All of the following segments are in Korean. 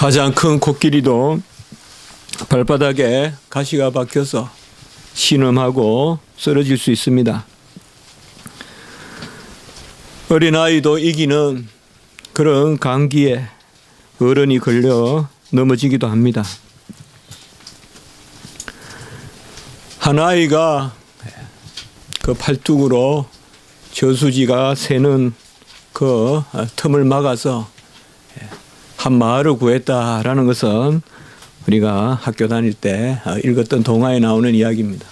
가장 큰 코끼리도 발바닥에 가시가 박혀서 신음하고 쓰러질 수 있습니다. 어린아이도 이기는 그런 감기에 어른이 걸려 넘어지기도 합니다. 한 아이가 그 팔뚝으로 저수지가 새는 그 틈을 막아서 한 마을을 구했다라는 것은 우리가 학교 다닐 때 읽었던 동화에 나오는 이야기입니다.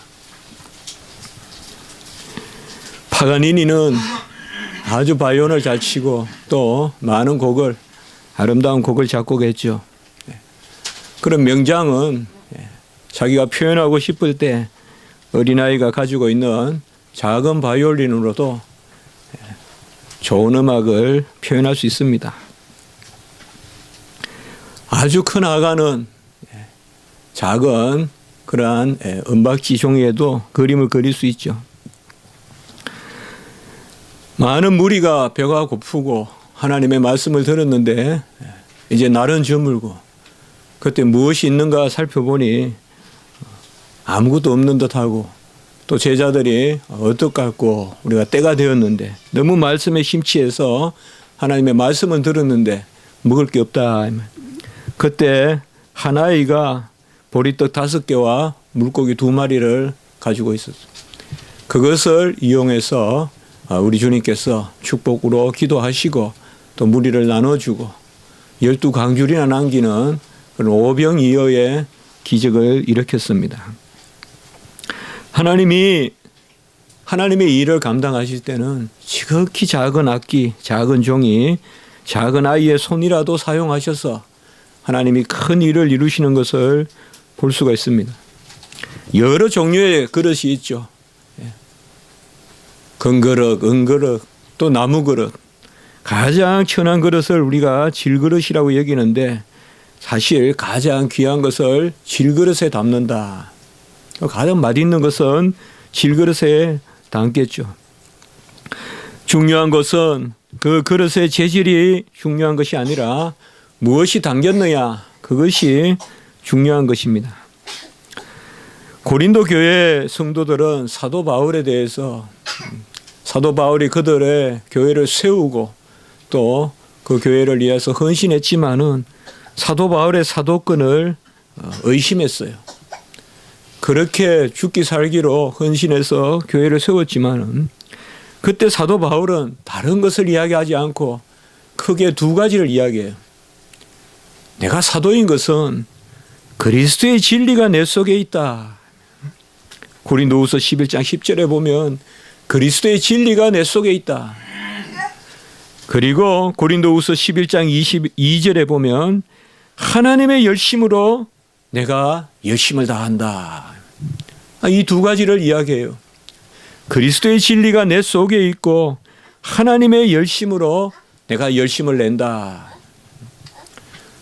파가니니는 아주 바이올린을 잘 치고 또 많은 곡을, 아름다운 곡을 작곡했죠. 그런 명장은 자기가 표현하고 싶을 때 어린아이가 가지고 있는 작은 바이올린으로도 좋은 음악을 표현할 수 있습니다. 아주 큰 아가는 작은 그러한 은박지 종이에도 그림을 그릴 수 있죠. 많은 무리가 배가 고프고 하나님의 말씀을 들었는데 이제 날은 저물고 그때 무엇이 있는가 살펴보니 아무것도 없는 듯하고 또 제자들이 어떡할꼬 우리가 때가 되었는데 너무 말씀에 심취해서 하나님의 말씀은 들었는데 먹을 게 없다. 그때 한 아이가 보리떡 5개와 물고기 2마리를 가지고 있었어요. 그것을 이용해서 우리 주님께서 축복으로 기도하시고 또 무리를 나눠주고 12강줄이나 남기는 그런 오병이어의 기적을 일으켰습니다. 하나님의 일을 감당하실 때는 지극히 작은 악기, 작은 종이, 작은 아이의 손이라도 사용하셔서 하나님이 큰 일을 이루시는 것을 볼 수가 있습니다. 여러 종류의 그릇이 있죠. 금그릇, 은그릇, 또 나무그릇. 가장 천한 그릇을 우리가 질그릇이라고 여기는데 사실 가장 귀한 것을 질그릇에 담는다. 가장 맛있는 것은 질그릇에 담겠죠. 중요한 것은 그 그릇의 재질이 중요한 것이 아니라 무엇이 담겼느냐, 그것이 중요한 것입니다. 고린도 교회 성도들은 사도 바울에 대해서 사도 바울이 그들의 교회를 세우고 또 그 교회를 위해서 헌신했지만은 사도 바울의 사도권을 의심했어요. 그렇게 죽기 살기로 헌신해서 교회를 세웠지만은 그때 사도 바울은 다른 것을 이야기하지 않고 크게 2가지를 이야기해요. 내가 사도인 것은 그리스도의 진리가 내 속에 있다. 고린도후서 11장 10절에 보면 그리스도의 진리가 내 속에 있다. 그리고 고린도후서 11장 22절에 보면 하나님의 열심으로 내가 열심을 다한다. 이 2가지를 이야기해요. 그리스도의 진리가 내 속에 있고 하나님의 열심으로 내가 열심을 낸다.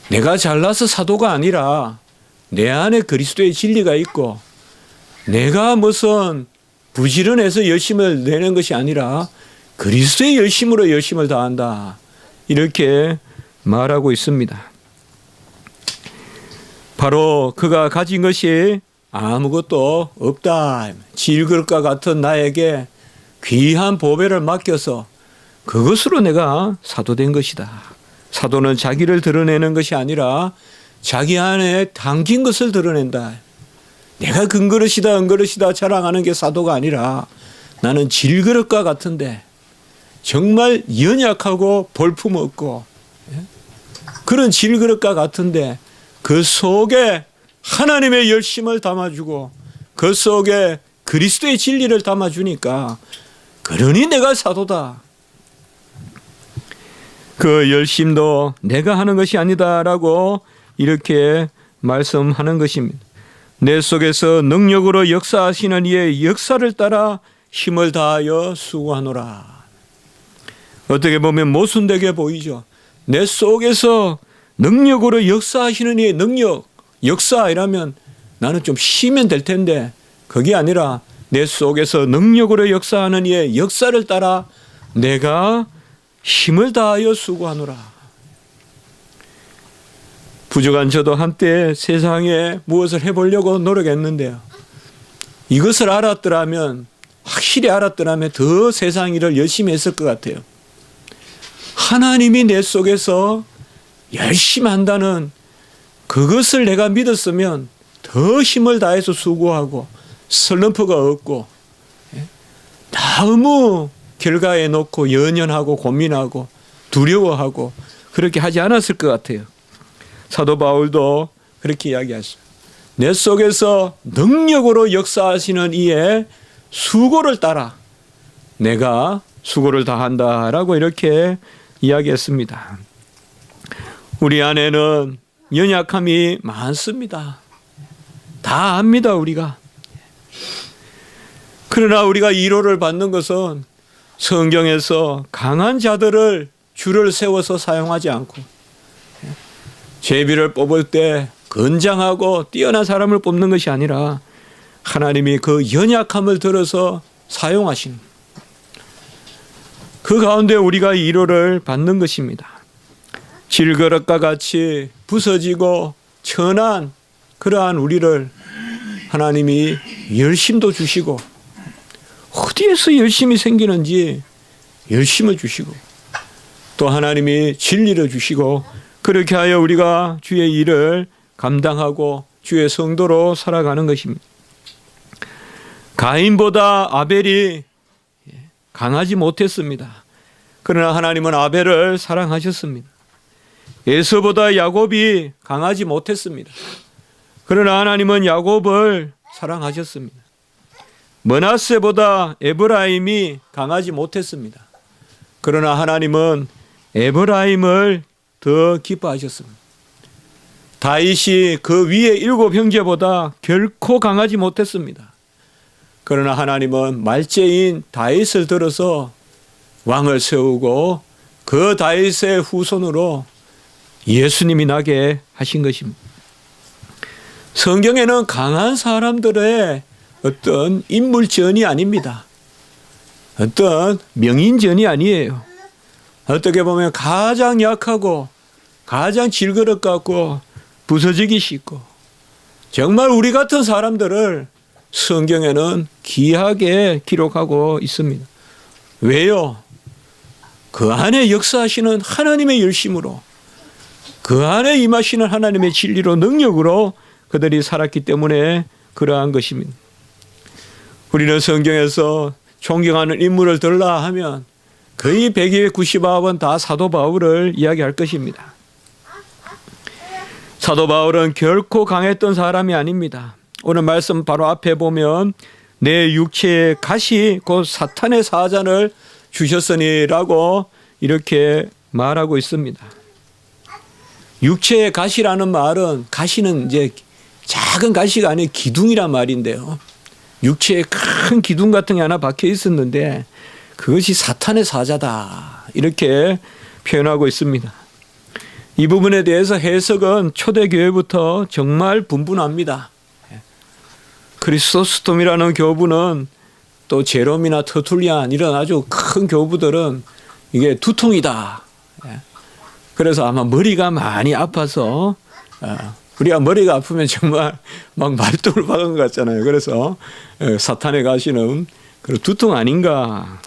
내가 잘나서 사도가 아니라 내 안에 그리스도의 진리가 있고 내가 무슨 부지런해서 열심을 내는 것이 아니라 그리스도의 열심으로 열심을 다한다. 이렇게 말하고 있습니다. 바로 그가 가진 것이 아무것도 없다. 질그릇과 같은 나에게 귀한 보배를 맡겨서 그것으로 내가 사도된 것이다. 사도는 자기를 드러내는 것이 아니라 자기 안에 담긴 것을 드러낸다. 내가 금그릇이다 은그릇이다 자랑하는 게 사도가 아니라 나는 질그릇과 같은데 정말 연약하고 볼품없고 그런 질그릇과 같은데 그 속에 하나님의 열심을 담아주고 그 속에 그리스도의 진리를 담아주니까 그러니 내가 사도다. 그 열심도 내가 하는 것이 아니다라고 이렇게 말씀하는 것입니다. 내 속에서 능력으로 역사하시는 이의 역사를 따라 힘을 다하여 수고하노라. 어떻게 보면 모순되게 보이죠. 내 속에서 능력으로 역사하시는 이의 능력, 역사 이라면 나는 좀 쉬면 될 텐데 그게 아니라 내 속에서 능력으로 역사하는 이의 역사를 따라 내가 힘을 다하여 수고하노라. 부족한 저도 한때 세상에 무엇을 해보려고 노력했는데요. 이것을 알았더라면, 확실히 알았더라면 더 세상 일을 열심히 했을 것 같아요. 하나님이 내 속에서 열심히 한다는 그것을 내가 믿었으면 더 힘을 다해서 수고하고 슬럼프가 없고 너무 결과에 놓고 연연하고 고민하고 두려워하고 그렇게 하지 않았을 것 같아요. 사도 바울도 그렇게 이야기하죠. 내 속에서 능력으로 역사하시는 이의 수고를 따라 내가 수고를 다한다라고 이렇게 이야기했습니다. 우리 안에는 연약함이 많습니다. 다 압니다, 우리가. 그러나 우리가 위로를 받는 것은 성경에서 강한 자들을 줄을 세워서 사용하지 않고 제비를 뽑을 때 건장하고 뛰어난 사람을 뽑는 것이 아니라 하나님이 그 연약함을 들어서 사용하신 그 가운데 우리가 위로를 받는 것입니다. 질그릇과 같이 부서지고 천한 그러한 우리를 하나님이 열심도 주시고 어디에서 열심이 생기는지 열심을 주시고 또 하나님이 진리를 주시고 그렇게 하여 우리가 주의 일을 감당하고 주의 성도로 살아가는 것입니다. 가인보다 아벨이 강하지 못했습니다. 그러나 하나님은 아벨을 사랑하셨습니다. 에서보다 야곱이 강하지 못했습니다. 그러나 하나님은 야곱을 사랑하셨습니다. 므낫세보다 에브라임이 강하지 못했습니다. 그러나 하나님은 에브라임을 더 기뻐하셨습니다. 다윗이 그 위에 7 형제보다 결코 강하지 못했습니다. 그러나 하나님은 말제인 다윗을 들어서 왕을 세우고 그 다윗의 후손으로 예수님이 나게 하신 것입니다. 성경에는 강한 사람들의 어떤 인물전이 아닙니다. 어떤 명인전이 아니에요. 어떻게 보면 가장 약하고 가장 질그릇 같고 부서지기 쉽고 정말 우리 같은 사람들을 성경에는 귀하게 기록하고 있습니다. 왜요? 그 안에 역사하시는 하나님의 열심으로 그 안에 임하시는 하나님의 진리로 능력으로 그들이 살았기 때문에 그러한 것입니다. 우리는 성경에서 존경하는 인물을 들라 하면 거의 199번 다 사도 바울을 이야기할 것입니다. 사도 바울은 결코 강했던 사람이 아닙니다. 오늘 말씀 바로 앞에 보면 내 육체의 가시 곧 사탄의 사잔을 주셨으니라고 이렇게 말하고 있습니다. 육체의 가시라는 말은 가시는 이제 작은 가시가 아닌 기둥이란 말인데요. 육체에 큰 기둥 같은 게 하나 박혀 있었는데 그것이 사탄의 사자다 이렇게 표현하고 있습니다. 이 부분에 대해서 해석은 초대교회부터 정말 분분합니다. 크리소스톰이라는 교부는 또 제롬이나 터툴리안 이런 아주 큰 교부들은 이게 두통이다. 그래서 아마 머리가 많이 아파서 우리가 머리가 아프면 정말 막 말뚝을 박은 것 같잖아요. 그래서 사탄의 가시는 두통 아닌가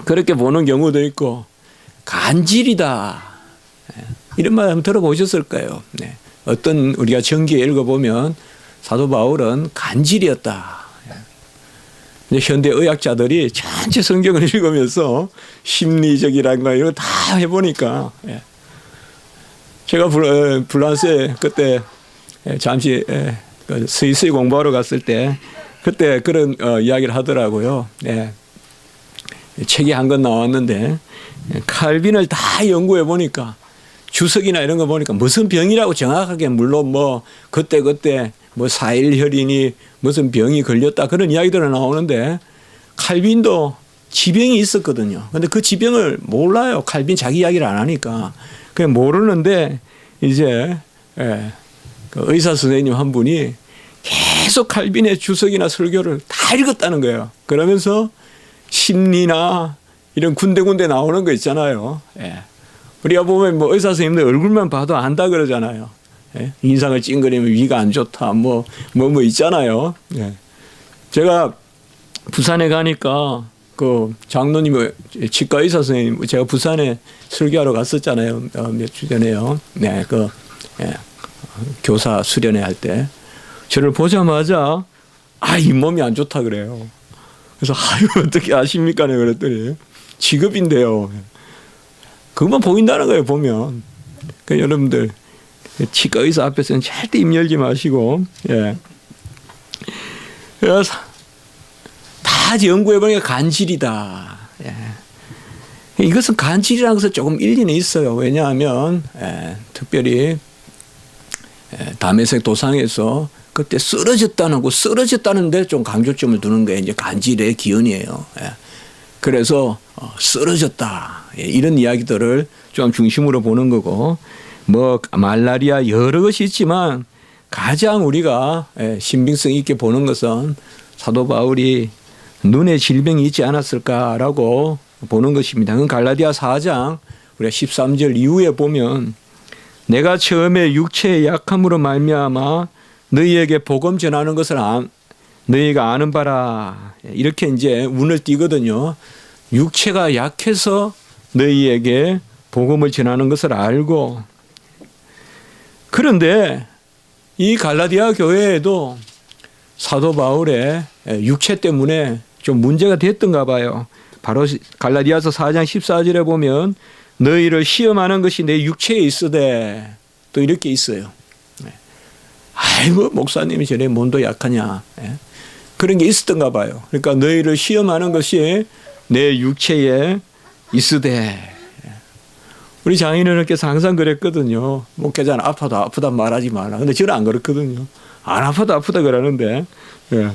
그렇게 보는 경우도 있고 간질이다 이런 말 한번 들어보셨을까요? 네. 어떤 우리가 전기에 읽어보면 사도 바울은 간질이었다. 현대 의학자들이 전체 성경을 읽으면서 심리적이란가 이런 거 다 해보니까 제가 불란스에 그때 잠시 스위스 공부하러 갔을 때 그때 그런 이야기를 하더라고요. 책이 한 권 나왔는데 칼빈을 다 연구해 보니까 주석이나 이런 거 보니까 무슨 병이라고 정확하게 물론 뭐 그때 뭐 사일혈이니 무슨 병이 걸렸다 그런 이야기들은 나오는데 칼빈도 지병이 있었거든요. 근데 그 지병을 몰라요. 칼빈 자기 이야기를 안 하니까. 그냥 모르는데 이제 그 의사 선생님 한 분이 계속 칼빈의 주석이나 설교를 다 읽었다는 거예요. 그러면서 심리나 이런 군데군데 나오는 거 있잖아요. 우리가 보면 뭐 의사 선생님들 얼굴만 봐도 안다 그러잖아요. 예? 인상을 찡그리면 위가 안 좋다. 뭐 있잖아요. 예. 제가 부산에 가니까 그 장로님 치과 의사 선생님 제가 부산에 설교하러 갔었잖아요. 몇 주 전에요. 네, 예, 교사 수련회 할 때 저를 보자마자 이 몸이 안 좋다 그래요. 그래서 어떻게 아십니까? 내가 그랬더니 직업인데요. 그것만 보인다는 거예요. 보면. 그러니까 여러분들 치과 의사 앞에서는 절대 입 열지 마시고, 예. 그래서 다 연구해보니까 간질이다. 예. 이것은 간질이라는 것은 조금 일리는 있어요. 왜냐하면 특별히 담에색 도상에서 그때 쓰러졌다는 거, 쓰러졌다는데 좀 강조점을 두는 게 이제 간질의 기원이에요. 예. 그래서 쓰러졌다. 예. 이런 이야기들을 좀 중심으로 보는 거고, 뭐 말라리아 여러 것이 있지만 가장 우리가 신빙성 있게 보는 것은 사도 바울이 눈에 질병이 있지 않았을까라고 보는 것입니다. 그건 갈라디아 4장 우리가 13절 이후에 보면 내가 처음에 육체의 약함으로 말미암아 너희에게 복음 전하는 것을 너희가 아는 바라. 이렇게 이제 운을 띄거든요. 육체가 약해서 너희에게 복음을 전하는 것을 알고, 그런데 이 갈라디아 교회에도 사도 바울의 육체 때문에 좀 문제가 됐던가 봐요. 바로 갈라디아서 4장 14절에 보면 너희를 시험하는 것이 내 육체에 있으되, 또 이렇게 있어요. 아이고 목사님이 저래 몸도 약하냐. 그런 게 있었던가 봐요. 그러니까 너희를 시험하는 것이 내 육체에 있으되. 우리 장인어른께서 항상 그랬거든요. 목회자는 아파도 아프다 말하지 마라. 근데 저는 안 그렇거든요. 안 아파도 아프다 그러는데. 예.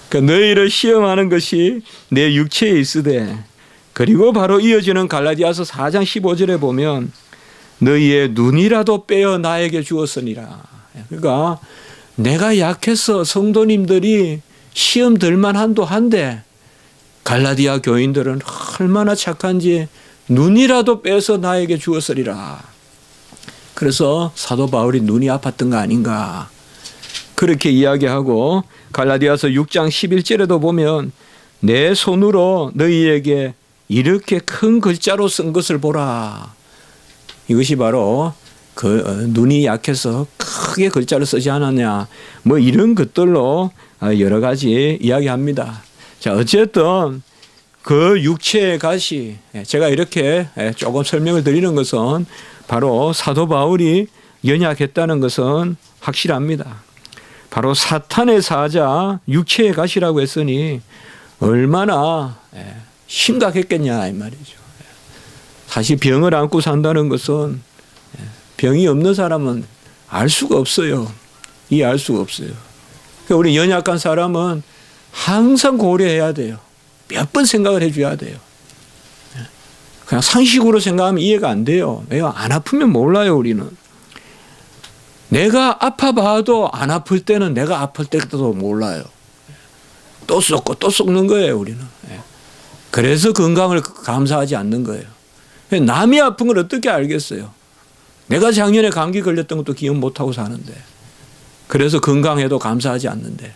그러니까 너희를 시험하는 것이 내 육체에 있으되, 그리고 바로 이어지는 갈라디아서 4장 15절에 보면 너희의 눈이라도 빼어 나에게 주었으니라. 그러니까 내가 약해서 성도님들이 시험 들만 한도 한데 갈라디아 교인들은 얼마나 착한지 눈이라도 빼서 나에게 주었으리라. 그래서 사도 바울이 눈이 아팠던 거 아닌가, 그렇게 이야기하고, 갈라디아서 6장 11절에도 보면 내 손으로 너희에게 이렇게 큰 글자로 쓴 것을 보라. 이것이 바로 눈이 약해서 크게 글자를 쓰지 않았냐, 뭐 이런 것들로 여러 가지 이야기합니다. 자, 어쨌든 그 육체의 가시, 제가 이렇게 조금 설명을 드리는 것은 바로 사도 바울이 연약했다는 것은 확실합니다. 바로 사탄의 사자 육체의 가시라고 했으니 얼마나 심각했겠냐 이 말이죠. 사실 병을 안고 산다는 것은 병이 없는 사람은 알 수가 없어요. 이해할 수가 없어요. 그러니까 우리 연약한 사람은 항상 고려해야 돼요. 몇 번 생각을 해줘야 돼요. 그냥 상식으로 생각하면 이해가 안 돼요. 왜요? 안 아프면 몰라요, 우리는. 내가 아파봐도 안 아플 때는 내가 아플 때도 몰라요. 또 썩고 또 썩는 거예요, 우리는. 그래서 건강을 감사하지 않는 거예요. 남이 아픈 걸 어떻게 알겠어요? 내가 작년에 감기 걸렸던 것도 기억 못하고 사는데. 그래서 건강해도 감사하지 않는데.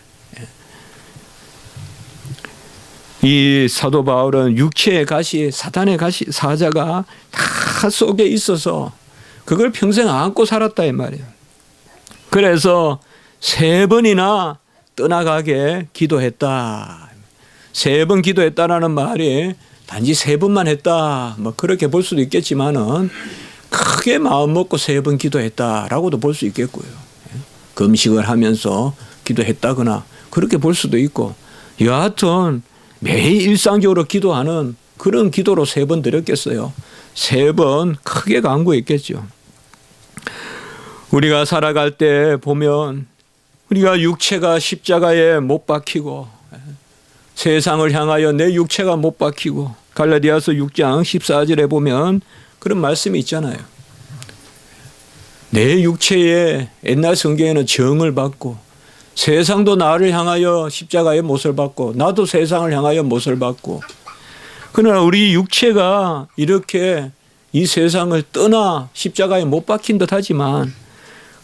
이 사도 바울은 육체의 가시, 사탄의 가시, 사자가 다 속에 있어서 그걸 평생 안고 살았다 이 말이에요. 그래서 3번이나 떠나가게 기도했다. 3번 기도했다라는 말이 단지 3번만 했다, 뭐 그렇게 볼 수도 있겠지만은 크게 마음 먹고 3번 기도했다라고도 볼 수 있겠고요. 금식을 하면서 기도했다거나 그렇게 볼 수도 있고, 여하튼 매일 일상적으로 기도하는 그런 기도로 3번 드렸겠어요. 3번 크게 간구했겠죠. 우리가 살아갈 때 보면 우리가 육체가 십자가에 못 박히고 세상을 향하여 내 육체가 못 박히고, 갈라디아서 6장 14절에 보면 그런 말씀이 있잖아요. 내 육체에 옛날 성경에는 정을 받고 세상도 나를 향하여 십자가의 못을 받고 나도 세상을 향하여 못을 받고, 그러나 우리 육체가 이렇게 이 세상을 떠나 십자가에 못 박힌 듯 하지만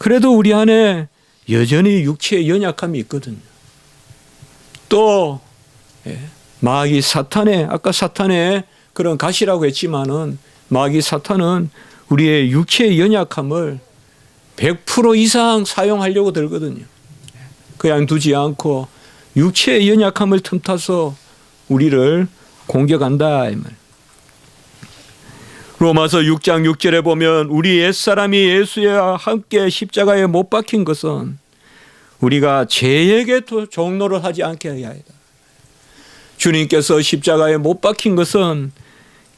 그래도 우리 안에 여전히 육체의 연약함이 있거든요. 또 마귀 사탄의, 아까 사탄의 그런 가시라고 했지만은 마귀 사탄은 우리의 육체의 연약함을 100% 이상 사용하려고 들거든요. 그냥 두지 않고 육체의 연약함을 틈타서 우리를 공격한다 이 말. 로마서 6장 6절에 보면 우리 옛사람이 예수와 함께 십자가에 못 박힌 것은 우리가 죄에게 종노를 하지 않게 해야 하다. 주님께서 십자가에 못 박힌 것은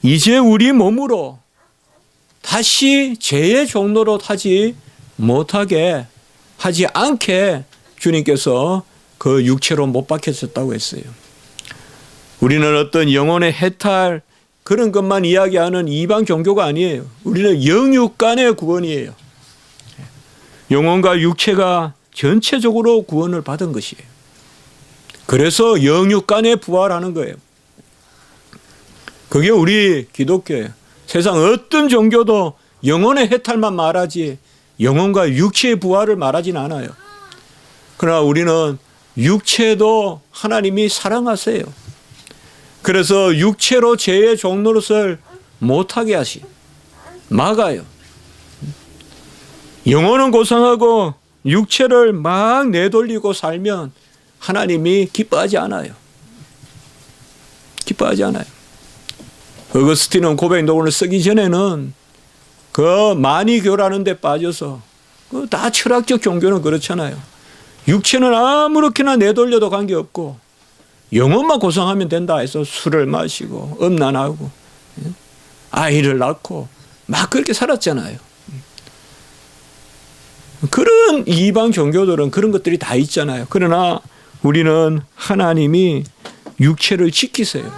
이제 우리 몸으로 다시 죄의 종노를 하지 못하게 하지 않게 주님께서 그 육체로 못 박혔었다고 했어요. 우리는 어떤 영혼의 해탈 그런 것만 이야기하는 이방 종교가 아니에요. 우리는 영육 간의 구원이에요. 영혼과 육체가 전체적으로 구원을 받은 것이에요. 그래서 영육 간에 부활하는 거예요. 그게 우리 기독교예요. 세상 어떤 종교도 영혼의 해탈만 말하지 영혼과 육체의 부활을 말하진 않아요. 그러나 우리는 육체도 하나님이 사랑하세요. 그래서 육체로 죄의 종노릇을 못하게 막아요. 영혼은 고상하고 육체를 막 내돌리고 살면 하나님이 기뻐하지 않아요. 기뻐하지 않아요. 어거스틴은 고백록을 쓰기 전에는 그 만이교라는 데 빠져서 다 철학적 종교는 그렇잖아요. 육체는 아무렇게나 내돌려도 관계없고 영혼만 고상하면 된다 해서 술을 마시고 음란하고 아이를 낳고 막 그렇게 살았잖아요. 그런 이방 종교들은 그런 것들이 다 있잖아요. 그러나 우리는 하나님이 육체를 지키세요.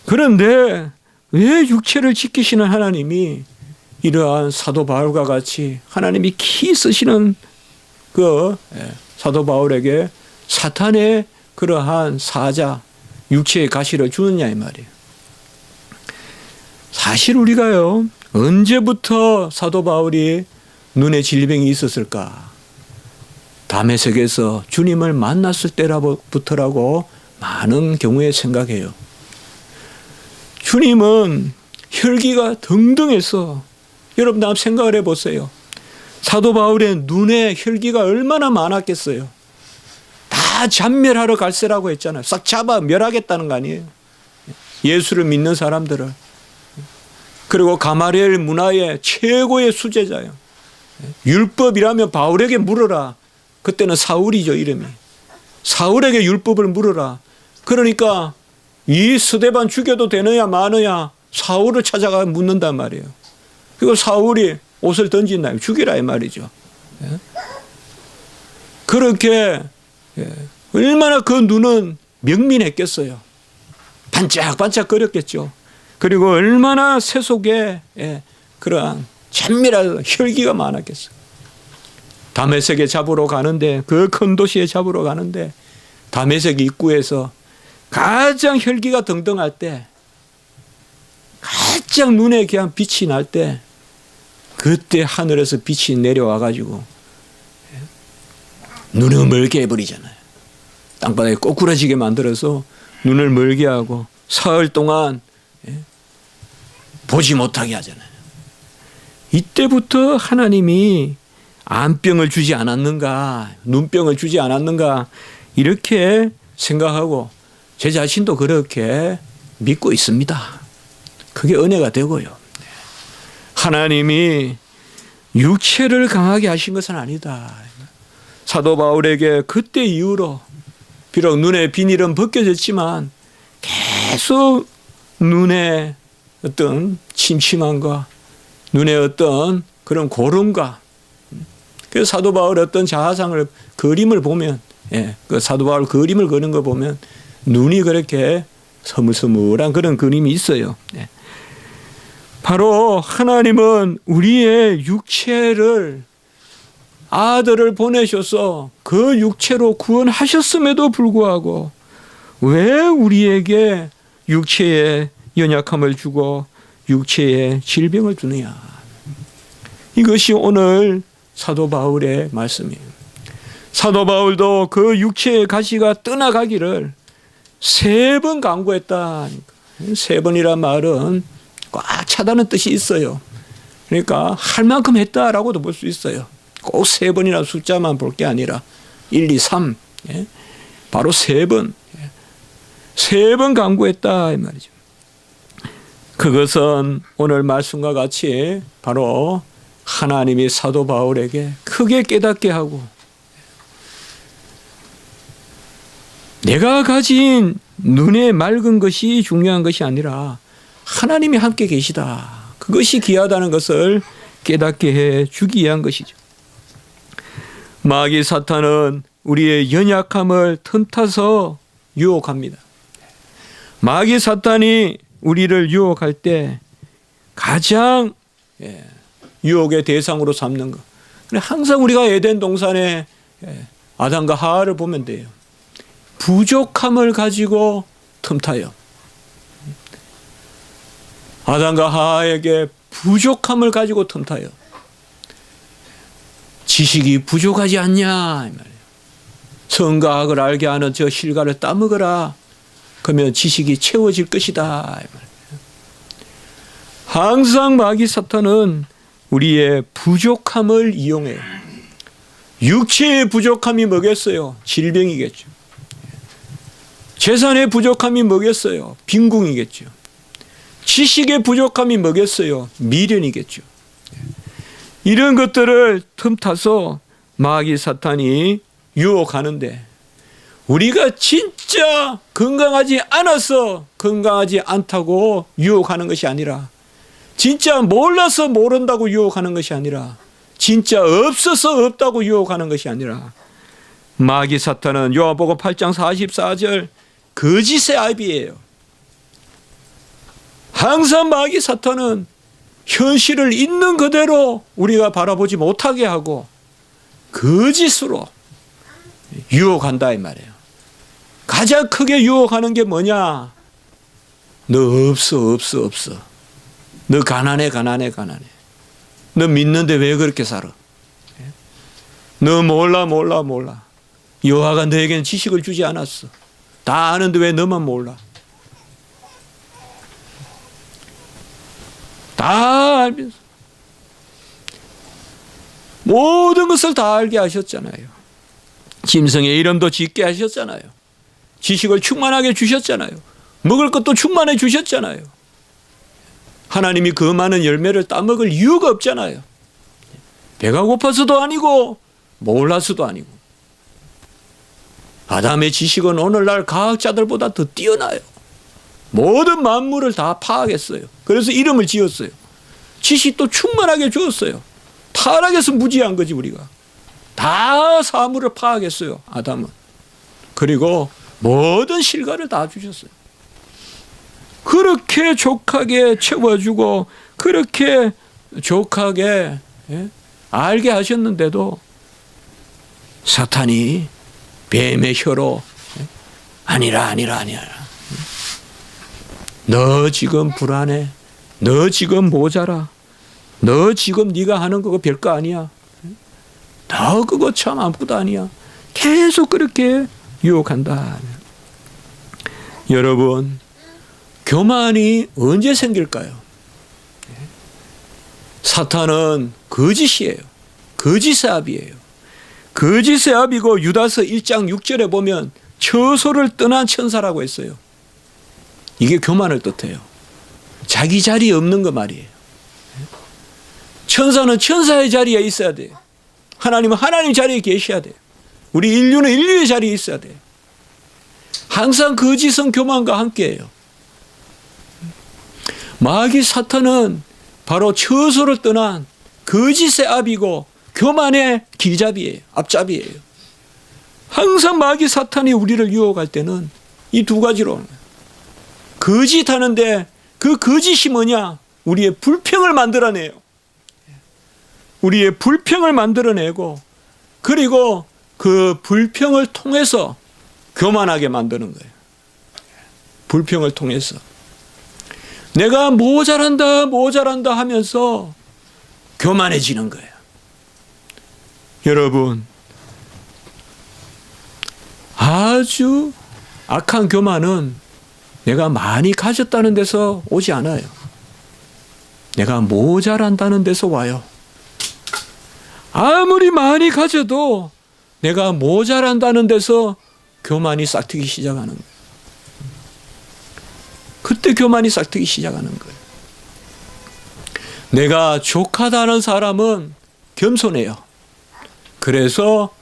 그런데 왜 육체를 지키시는 하나님이 이러한 사도 바울과 같이 하나님이 키 쓰시는 그 사도 바울에게 사탄의 그러한 사자 육체의 가시를 주느냐 이 말이에요. 사실 우리가요 언제부터 사도 바울이 눈에 질병이 있었을까? 다메섹에서 주님을 만났을 때부터라고 많은 경우에 생각해요. 주님은 혈기가 등등해서 여러분 한번 생각을 해보세요. 사도 바울의 눈에 혈기가 얼마나 많았겠어요. 다 잔멸하러 갈세라고 했잖아요. 싹 잡아 멸하겠다는 거 아니에요. 예수를 믿는 사람들을. 그리고 가마리엘 문화의 최고의 수제자예요. 율법이라면 바울에게 물어라. 그때는 사울이죠 이름이. 사울에게 율법을 물어라. 그러니까 이 스데반 죽여도 되느냐 마느냐 사울을 찾아가 묻는단 말이에요. 그리고 사울이 옷을 던진다. 죽이라 이 말이죠. 그렇게 얼마나 그 눈은 명민했겠어요. 반짝반짝거렸겠죠. 그리고 얼마나 세속에 그러한 찬밀한 혈기가 많았겠어요. 다메섹에 잡으러 가는데 그 큰 도시에 잡으러 가는데 다메섹 입구에서 가장 혈기가 등등할 때 가장 눈에 그냥 빛이 날 때 그때 하늘에서 빛이 내려와 가지고 눈을 멀게 해버리잖아요. 땅바닥에 꼬꾸라지게 만들어서 눈을 멀게 하고 사흘 동안 보지 못하게 하잖아요. 이때부터 하나님이 안병을 주지 않았는가, 눈병을 주지 않았는가 이렇게 생각하고 제 자신도 그렇게 믿고 있습니다. 그게 은혜가 되고요. 하나님이 육체를 강하게 하신 것은 아니다. 사도 바울에게 그때 이후로 비록 눈의 비닐은 벗겨졌지만 계속 눈에 어떤 침침함과 눈에 어떤 그런 고름과 그래서 사도 바울의 어떤 자화상을 그림을 보면 그 사도 바울 그림을 그리는 거 보면 눈이 그렇게 서물서물한 그런 그림이 있어요. 바로 하나님은 우리의 육체를 아들을 보내셔서 그 육체로 구원하셨음에도 불구하고 왜 우리에게 육체의 연약함을 주고 육체의 질병을 주느냐. 이것이 오늘 사도 바울의 말씀이에요. 사도 바울도 그 육체의 가시가 떠나가기를 3번 강구했다. 3번이란 말은 꽉 차다는 뜻이 있어요. 그러니까 할 만큼 했다라고도 볼 수 있어요. 꼭 3번이나 숫자만 볼 게 아니라 1, 2, 3 바로 3번 3번 강구했다 이 말이죠. 그것은 오늘 말씀과 같이 바로 하나님이 사도 바울에게 크게 깨닫게 하고 내가 가진 눈에 맑은 것이 중요한 것이 아니라 하나님이 함께 계시다. 그것이 귀하다는 것을 깨닫게 해 주기 위한 것이죠. 마귀 사탄은 우리의 연약함을 틈타서 유혹합니다. 마귀 사탄이 우리를 유혹할 때 가장 유혹의 대상으로 삼는 것. 항상 우리가 에덴 동산에 아담과 하와를 보면 돼요. 부족함을 가지고 틈타요. 아담과 하와에게 부족함을 가지고 틈타요. 지식이 부족하지 않냐 이 말이에요. 선과 악을 알게 하는 저 실과를 따먹어라. 그러면 지식이 채워질 것이다 이 말이에요. 항상 마귀 사탄은 우리의 부족함을 이용해요. 육체의 부족함이 뭐겠어요? 질병이겠죠. 재산의 부족함이 뭐겠어요? 빈궁이겠죠. 지식의 부족함이 뭐겠어요? 미련이겠죠. 이런 것들을 틈타서 마귀 사탄이 유혹하는데 우리가 진짜 건강하지 않아서 건강하지 않다고 유혹하는 것이 아니라 진짜 몰라서 모른다고 유혹하는 것이 아니라 진짜 없어서 없다고 유혹하는 것이 아니라 마귀 사탄은 요한복음 8장 44절 거짓의 아비예요. 항상 마귀 사탄은 현실을 있는 그대로 우리가 바라보지 못하게 하고 거짓으로 유혹한다 이 말이에요. 가장 크게 유혹하는 게 뭐냐? 너 없어. 너 가난해. 너 믿는데 왜 그렇게 살아? 너 몰라. 여호와가 너에게는 지식을 주지 않았어. 다 아는데 왜 너만 몰라? 다 알면서 모든 것을 다 알게 하셨잖아요. 짐승의 이름도 짓게 하셨잖아요. 지식을 충만하게 주셨잖아요. 먹을 것도 충만해 주셨잖아요. 하나님이 그 많은 열매를 따먹을 이유가 없잖아요. 배가 고파서도 아니고 몰라서도 아니고. 아담의 지식은 오늘날 과학자들보다 더 뛰어나요. 모든 만물을 다 파악했어요. 그래서 이름을 지었어요. 지식도 충만하게 주었어요. 타락해서 무지한 거지 우리가. 다 사물을 파악했어요. 아담은. 그리고 모든 실과를 다 주셨어요. 그렇게 족하게 채워주고 그렇게 족하게 알게 하셨는데도 사탄이 뱀의 혀로 아니라 너 지금 불안해. 너 지금 모자라. 너 지금 네가 하는 그거 별거 아니야. 너 그거 참 아무것도 아니야. 계속 그렇게 유혹한다. 여러분, 교만이 언제 생길까요? 사탄은 거짓이에요. 거짓의 아비예요. 거짓의 아비고 유다서 1장 6절에 보면 처소를 떠난 천사라고 했어요. 이게 교만을 뜻해요. 자기 자리에 없는 거 말이에요. 천사는 천사의 자리에 있어야 돼요. 하나님은 하나님 자리에 계셔야 돼요. 우리 인류는 인류의 자리에 있어야 돼요. 항상 거짓은 교만과 함께해요. 마귀 사탄은 바로 처소를 떠난 거짓의 아비고 교만의 길잡이예요. 앞잡이예요. 항상 마귀 사탄이 우리를 유혹할 때는 이 두 가지로 거짓하는데 그 거짓이 뭐냐? 우리의 불평을 만들어내요. 우리의 불평을 만들어내고 그리고 그 불평을 통해서 교만하게 만드는 거예요. 불평을 통해서. 내가 모자란다 하면서 교만해지는 거예요. 여러분, 아주 악한 교만은 내가 많이 가졌다는 데서 오지 않아요. 내가 모자란다는 데서 와요. 아무리 많이 가져도 내가 모자란다는 데서 교만이 싹트기 시작하는 거예요. 그때 교만이 싹트기 시작하는 거예요. 내가 족하다는 사람은 겸손해요. 그래서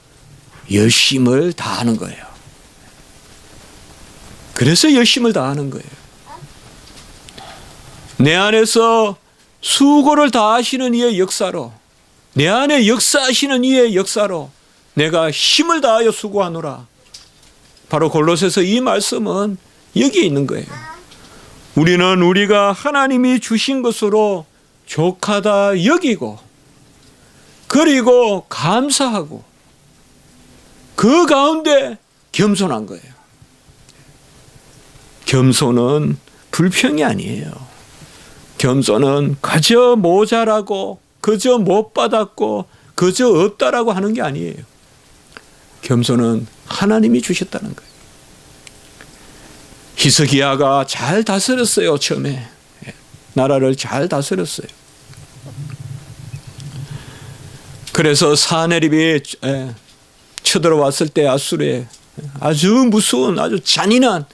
열심을 다하는 거예요. 그래서 열심을 다하는 거예요. 내 안에서 수고를 다하시는 이의 역사로, 내 안에 역사하시는 이의 역사로 내가 힘을 다하여 수고하노라. 바로 골로새서 이 말씀은 여기에 있는 거예요. 우리는 우리가 하나님이 주신 것으로 족하다 여기고, 그리고 감사하고, 그 가운데 겸손한 거예요. 겸손은 불평이 아니에요. 겸손은 그저 모자라고, 그저 못 받았고, 그저 없다라고 하는 게 아니에요. 겸손은 하나님이 주셨다는 거예요. 히스기야가 잘 다스렸어요. 처음에 나라를 잘 다스렸어요. 그래서 사내립이 쳐들어왔을 때 아수르에 아주 무서운, 아주 잔인한,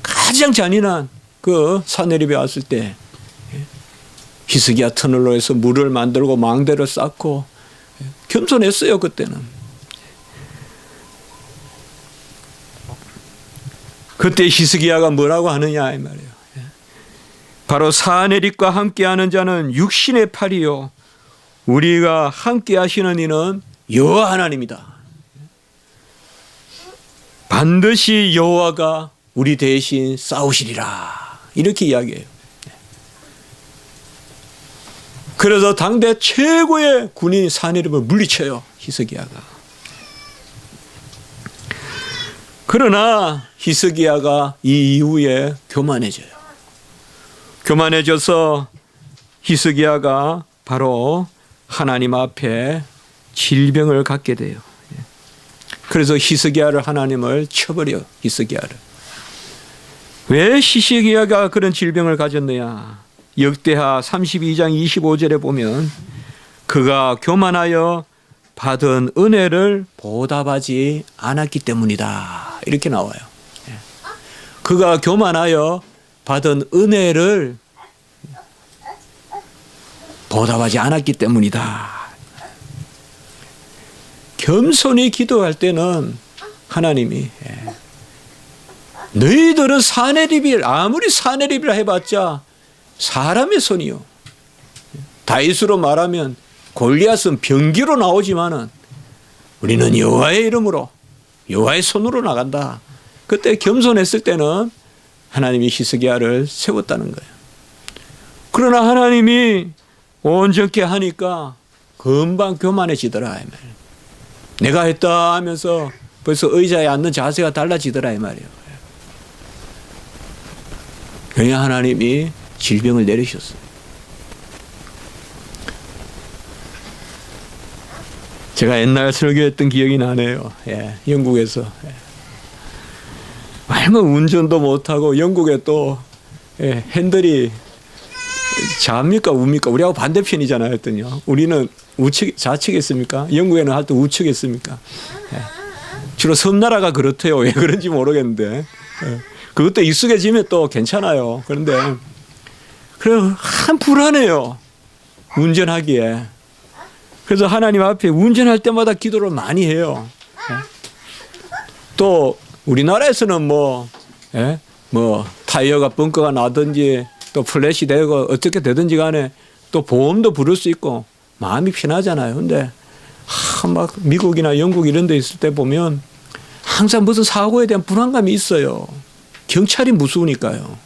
가장 잔인한 그 사내립이 왔을 때 히스기야 터널로 해서 물을 만들고 망대를 쌓고 겸손했어요. 그때는. 그때 히스기야가 뭐라고 하느냐 이 말이에요. 바로 사내립과 함께하는 자는 육신의 팔이요, 우리가 함께하시는 이는 여호와 하나님이다. 반드시 여호와가 우리 대신 싸우시리라. 이렇게 이야기해요. 그래서 당대 최고의 군인 사내립을 물리쳐요. 히스기야가. 그러나 히스기야가 이 이후에 교만해져요. 교만해져서 히스기야가 바로 하나님 앞에 질병을 갖게 돼요. 그래서 히스기야를 하나님을 쳐버려. 히스기야를. 왜 히스기야가 그런 질병을 가졌느냐? 역대하 32장 25절에 보면 그가 교만하여 받은 은혜를 보답하지 않았기 때문이다. 이렇게 나와요. 그가 교만하여 받은 은혜를 보답하지 않았기 때문이다. 겸손히 기도할 때는 하나님이 너희들은 사내립을 아무리 사내립이라 해봤자 사람의 손이요. 다윗으로 말하면 골리앗은 병기로 나오지만은 우리는 여호와의 이름으로 여호와의 손으로 나간다. 그때 겸손했을 때는 하나님이 히스기야를 세웠다는 거예요. 그러나 하나님이 온전케 하니까 금방 교만해지더라 이 말이에요. 내가 했다 하면서 벌써 의자에 앉는 자세가 달라지더라 이 말이에요. 그러니까 하나님이 질병을 내리셨어요. 제가 옛날 설교했던 기억이 나네요. 영국에서. 얼마나 운전도 못하고 영국에 또 핸들이 좌입니까 우입니까? 우리하고 반대편이잖아요. 했더니요. 우리는 우측, 좌측했습니까? 영국에는 할 때 우측했습니까? 주로 섬나라가 그렇대요. 왜 그런지 모르겠는데. 그것도 익숙해지면 또 괜찮아요. 그런데 그래 한 불안해요. 운전하기에. 그래서 하나님 앞에 운전할 때마다 기도를 많이 해요. 또 우리나라에서는 뭐 타이어가 벙커가 나든지 또 플래시 되고 어떻게 되든지 간에 또 보험도 부를 수 있고 마음이 편하잖아요. 근데 막 미국이나 영국 이런 데 있을 때 보면 항상 무슨 사고에 대한 불안감이 있어요. 경찰이 무서우니까요.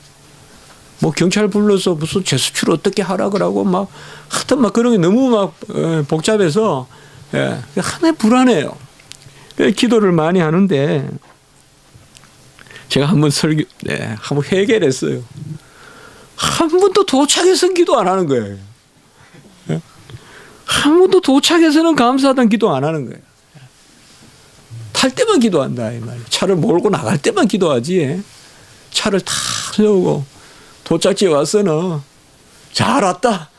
뭐 경찰 불러서 무슨 제수출 어떻게 하라 그러고 막 하여튼 막 그런 게 너무 막 복잡해서 하나에 불안해요. 기도를 많이 하는데 제가 한번 한번 회개를 했어요. 한 번도 도착해서 기도 안 하는 거예요. 아무도 도착해서는 감사하다는 기도 안 하는 거예요. 탈 때만 기도한다 이 말이에요. 차를 몰고 나갈 때만 기도하지. 차를 탁 세우고 도착지에 와서는 잘 왔다.